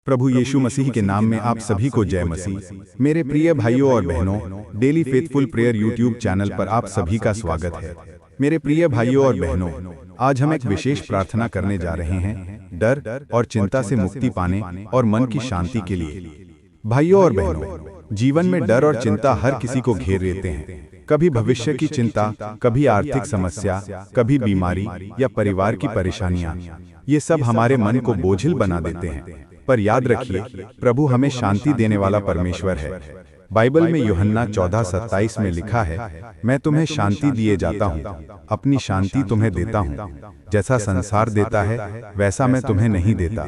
प्रभु यीशु मसीह के नाम में आप सभी को जय मसीह। मेरे प्रिय भाइयों और बहनों, daily faithful prayer YouTube channel पर आप सभी का स्वागत है। मेरे प्रिय भाइयों और बहनों, आज हम एक विशेष प्रार्थना करने जा रहे हैं, डर और चिंता से मुक्ति पाने और मन की शांति के लिए। भाइयों और बहनों, जीवन में डर और चिंता हर किसी को घेर लेते हैं। कभी भविष्य की चिंता, कभी आर्थिक समस्या, कभी बीमारी या परिवार की परेशानियां, ये सब हमारे मन को बोझिल बना देते हैं। पर याद रखिए, प्रभु हमें शांति देने वाला परमेश्वर है। बाइबल में यूहन्ना 14:27 में लिखा है, मैं तुम्हें शांति दिए जाता हूँ, अपनी शांति तुम्हें देता हूँ। जैसा संसार देता है वैसा मैं तुम्हें नहीं देता।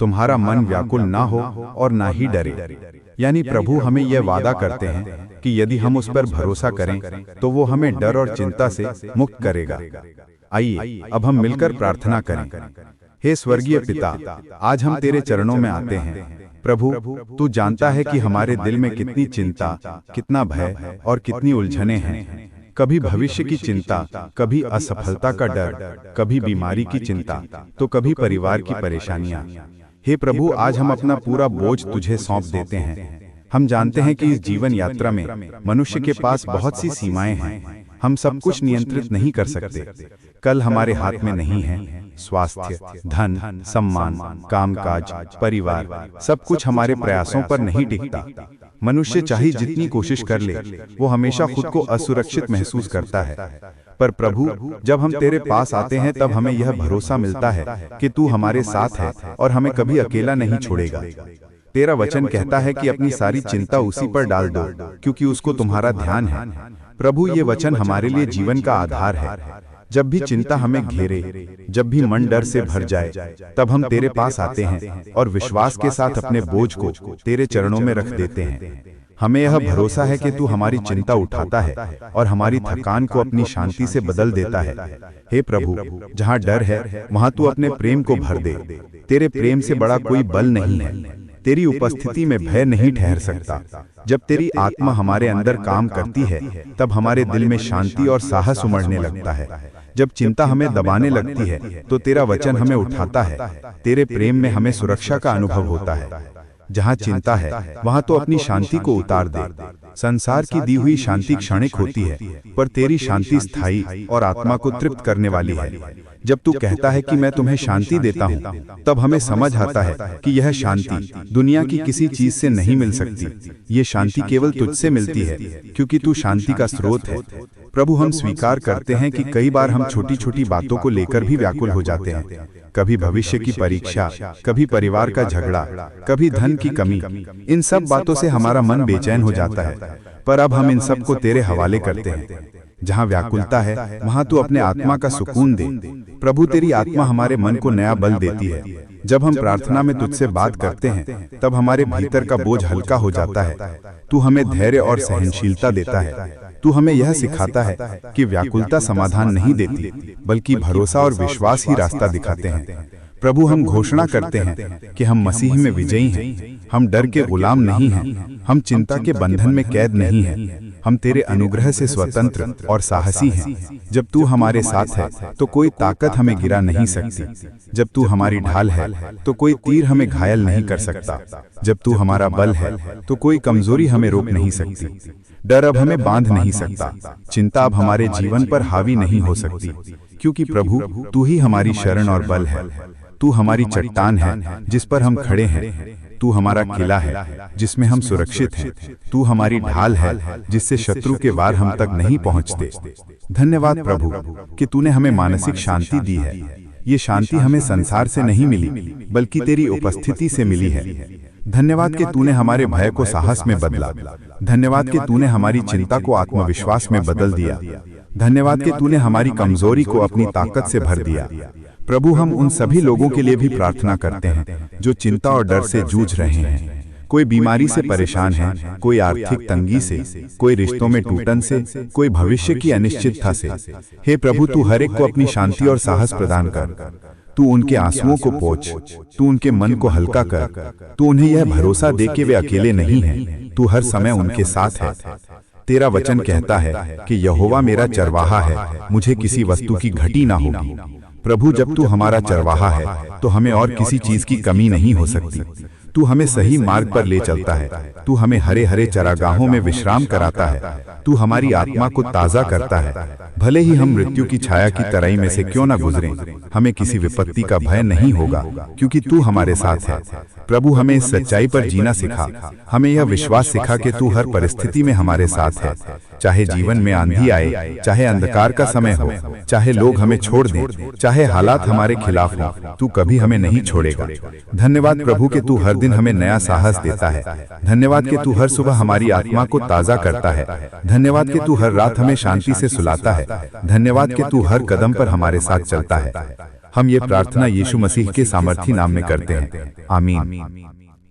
तुम्हारा मन व्याकुल ना हो और ना ही डरे। यानी प्रभु हमें यह वादा करते हैं कि यदि हम उस पर भरोसा करें तो वो हमें डर और चिंता से मुक्त करेगा। आइए अब हम मिलकर प्रार्थना करें। हे स्वर्गीय पिता, आज हम तेरे चरणों में आते हैं। प्रभु, तू जानता है कि हमारे दिल में कितनी चिंता, कितना भय और कितनी उलझनें हैं। कभी भविष्य की चिंता, कभी असफलता का डर, कभी बीमारी की चिंता, तो कभी परिवार की परेशानियां। हे प्रभु, आज हम अपना पूरा बोझ तुझे सौंप देते हैं। हम जानते हैं कि इस जीवन यात्रा में मनुष्य के पास बहुत सी सीमाएं हैं। हम सब कुछ नियंत्रित नहीं कर सकते। कल हमारे हाथ में नहीं है। स्वास्थ्य, धन, सम्मान, कामकाज, परिवार, सब कुछ हमारे प्रयासों पर नहीं टिकता। मनुष्य चाहे जितनी कोशिश कर ले, वो हमेशा खुद को असुरक्षित महसूस करता है। पर प्रभु, जब हम तेरे पास आते हैं तब हमें यह भरोसा मिलता है कि तू हमारे साथ है और हमें कभी अकेला नहीं छोड़ेगा। तेरा वचन कहता है कि अपनी सारी चिंता उसी पर डाल दो, क्योंकि उसको तुम्हारा ध्यान है। प्रभु, ये वचन हमारे लिए जीवन का आधार है। जब भी चिंता हमें घेरे, जब भी मन डर से भर जाए, तब हम तेरे पास आते हैं और विश्वास के साथ अपने बोझ को तेरे चरणों में रख देते हैं। हमें यह भरोसा है कि तू हमारी चिंता उठाता है और हमारी थकान को अपनी शांति से बदल देता है। हे प्रभु, जहाँ डर है वहाँ तू अपने प्रेम को भर दे। तेरे प्रेम से बड़ा कोई बल नहीं है। तेरी उपस्थिति में भय नहीं ठहर सकता। जब तेरी आत्मा हमारे अंदर काम करती है तब हमारे दिल में शांति और साहस उमड़ने लगता है। जब चिंता हमें दबाने लगती है तो तेरा वचन हमें उठाता है। तेरे प्रेम में हमें सुरक्षा का अनुभव होता है। जहाँ चिंता है वहाँ तो अपनी शांति को उतार दे। संसार की दी हुई शांति क्षणिक होती है, पर तेरी शांति स्थायी और आत्मा को तृप्त करने वाली है। जब तू कहता है कि मैं तुम्हें शांति देता हूँ, तब हमें समझ आता है कि यह शांति दुनिया की किसी चीज से नहीं मिल सकती। ये शांति केवल तुझसे मिलती है, क्योंकि तू शांति का स्रोत है। प्रभु, हम स्वीकार करते हैं कि कई बार हम छोटी छोटी बातों को लेकर भी व्याकुल हो जाते हैं। कभी भविष्य की परीक्षा, कभी परिवार का झगड़ा, कभी धन की कमी। इन सब बातों से हमारा मन बेचैन हो जाता है। पर अब हम इन सब को तेरे हवाले करते हैं। जहाँ व्याकुलता है वहाँ तू अपने आत्मा का सुकून दे। प्रभु, तेरी आत्मा हमारे मन को नया बल देती है। जब हम प्रार्थना में तुझसे बात करते हैं तब हमारे भीतर का बोझ हल्का हो जाता है। तू हमें धैर्य और सहनशीलता देता है। तू हमें यह सिखाता है कि व्याकुलता समाधान नहीं देती, बल्कि भरोसा और विश्वास ही रास्ता दिखाते हैं। प्रभु, हम घोषणा करते हैं कि हम मसीह में विजयी हैं। हम डर के गुलाम नहीं हैं। हम चिंता के बंधन में कैद नहीं हैं। हम तेरे अनुग्रह से स्वतंत्र और साहसी हैं। जब तू हमारे साथ है तो कोई ताकत हमें गिरा नहीं सकती। जब तू हमारी ढाल है तो कोई तीर हमें घायल नहीं कर सकता। जब तू हमारा बल है तो कोई कमजोरी हमें रोक नहीं सकती। डर अब हमें बांध नहीं सकता। चिंता अब हमारे जीवन पर हावी नहीं हो सकती, क्योंकि प्रभु, तू ही हमारी शरण और बल है। तू हमारी चट्टान है जिस पर हम खड़े हैं। तू हमारा किला है जिसमें हम सुरक्षित हैं। तू हमारी ढाल है जिससे शत्रु के वार हम तक नहीं पहुंचते। धन्यवाद प्रभु कि तूने हमें मानसिक शांति दी है। ये शांति हमें संसार से नहीं मिली, बल्कि तेरी उपस्थिति से मिली है। धन्यवाद कि तूने हमारे भय को साहस में बदला। धन्यवाद कि तूने हमारी चिंता को आत्मविश्वास में बदल दिया। धन्यवाद कि तूने हमारी कमजोरी को अपनी ताकत से भर दिया। प्रभु, हम उन सभी लोगों के लिए भी प्रार्थना करते हैं जो चिंता और डर से जूझ रहे हैं। कोई बीमारी से परेशान है, कोई आर्थिक तंगी से, कोई रिश्तों में टूटन से, कोई भविष्य की अनिश्चितता से। हे प्रभु, तू हर एक को अपनी शांति और साहस प्रदान कर। तू उनके आंसुओं को पोंछ। तू उनके मन को हल्का कर। तू उन्हें यह भरोसा दे कि वे अकेले नहीं हैं। तू हर समय उनके साथ है। तेरा वचन कहता है कि यहोवा मेरा चरवाहा है, मुझे किसी वस्तु की घटी ना होगी। प्रभु, जब तू हमारा चरवाहा है तो हमें और किसी चीज की कमी नहीं हो सकती। तू हमें सही मार्ग पर ले चलता है। तू हमें हरे हरे चरागाहों में विश्राम कराता है। तू हमारी आत्मा को ताजा करता है। भले ही हम मृत्यु की छाया की तराई में से क्यों न गुजरें, हमें किसी विपत्ति का भय नहीं होगा, क्योंकि तू हमारे साथ है। प्रभु, हमें इस सच्चाई पर जीना सिखा। हमें यह विश्वास सिखा कि तू हर परिस्थिति में हमारे साथ है। चाहे जीवन में आंधी आए, चाहे अंधकार का समय हो, चाहे लोग हमें छोड़ दें, चाहे हालात हमारे खिलाफ हों, तू कभी हमें नहीं छोड़ेगा। धन्यवाद प्रभु कि तू हर दिन हमें नया साहस देता है। धन्यवाद कि तू हर सुबह हमारी आत्मा को ताजा करता है। धन्यवाद कि तू हर रात हमें शांति से सुलाता है। धन्यवाद कि तू हर कदम पर हमारे साथ चलता है। हम ये प्रार्थना यीशु मसीह के सामर्थी नाम में करते हैं, आमीन।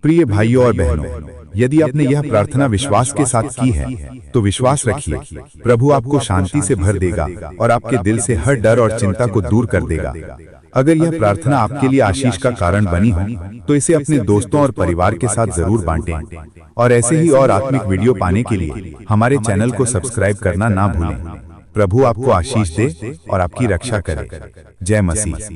प्रिय भाइयों और बहनों, यदि आपने यह प्रार्थना विश्वास के साथ की है तो विश्वास रखिए, प्रभु आपको शांति से भर देगा और आपके दिल से हर डर और चिंता को दूर कर देगा। अगर यह प्रार्थना आपके लिए आशीष का कारण बनी हो तो इसे अपने दोस्तों और परिवार के साथ जरूर बांटें। और ऐसे ही और आत्मिक वीडियो पाने के लिए हमारे चैनल को सब्सक्राइब करना ना भूलें। प्रभु आपको आशीष दे और आपकी रक्षा करे। जय मसीह।